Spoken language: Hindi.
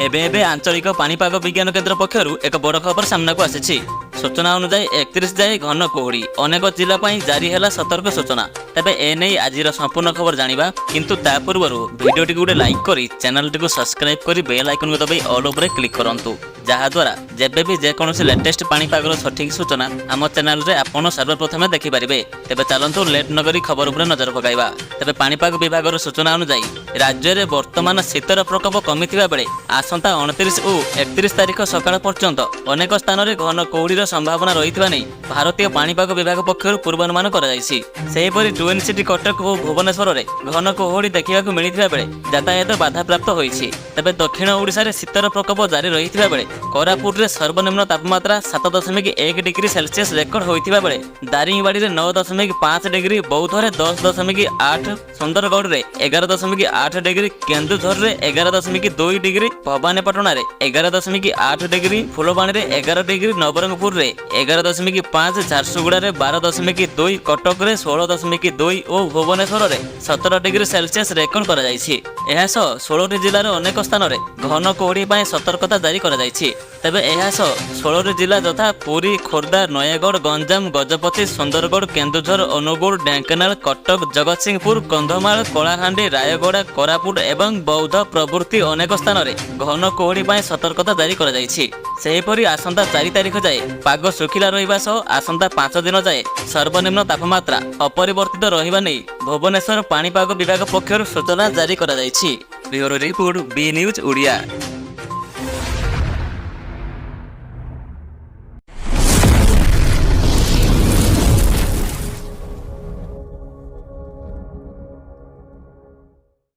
एबे एबे आंचलिक पाणीपाग विज्ञान केन्द्र पक्षर एक बड़ खबर सामना को आसी। सूचना अनुसार 31 जाए घन कुहुड़ी अनेक जिला जारी है सतर्क सूचना। तेबे एने आज संपूर्ण खबर जानिबा, किंतु ता पूर्व वीडियो टी गोटे लाइक करी चैनल टी को सब्सक्राइब करी बेल आइकन को दबाई ऑल ओवर क्लिक करंतु, जहाद्वारा जेबे भी जेकोसी लेटेस्ट पाणीपागर सठिक सूचना आम चैनल रे आपण सर्वप्रथमे देखिपारे। तेबे चलतु लेट नगरी खबर उपर नजर पकाइबा। तेबे पाणीपाग विभाग सूचना अनुसार राज्य में वर्तमान शीतर प्रकोप कमिथिबा बेले आसंता 29 और 31 तारिख सकाळ पर्यंत अनेक स्थान में घन कुहुड़ीर संभावना रही भारतीय पाणीपाग विभाग पक्षर पूर्वानुमान कर ट्विन सिटी कटक और भुवनेश्वर में घन कुहुड़ी देखा मिलता बेले यातायात बाधाप्राप्त होती। तेबे दक्षिण ओडिशा रे शीतर प्रकोप जारी रही बेले कोरापुट रे सर्वनिम्न तापमात्रा 7.1 डिग्री सेल्सियस रेकर्ड होता बेले दारिंगबाड़ी में 9.5 डिग्री, बौद्ध में 10.8, सुंदरगढ़ में 11.8 डिग्री, केन्दुझर में 11.2 डिग्री, भवानीपटना में 11.8 डिग्री, फुलबाणी में 11 डिग्री, नवरंगपुर में 11.5, झारसुगुड़ा में 12.2, कटक में 16.2 और भुवनेश्वर में 17 डिग्री सेल्सियस रेकर्ड कर 16 जिलार अनेक स्थान में घन कुहुड़ी सतर्कता जारी कर। तेबे 16 जिला तथा पुरी, खोर्धा, नयागढ़, गंजाम, गजपति, सुंदरगढ़, केन्दुझर, अनुगुल, ढेंकानाल, कटक, जगतसिंहपुर, कंधमाल, कलाहांडी, रायगड़ा, कोरापुट एवं बौद्ध प्रभृति अनेक स्थान में घन कुहुड़ी सतर्कता जारी कर। सेहीपरि आसंता 4 तारिख जाए पाग सुखिला रहिबा सह आसंता 5 दिन जाए सर्वनिम्न तापमात्रा अपरिवर्तित रहिबा नै भुवनेश्वर पाणीपाग विभाग पक्षर सूचना जारी कर। Bureau report B news Odia.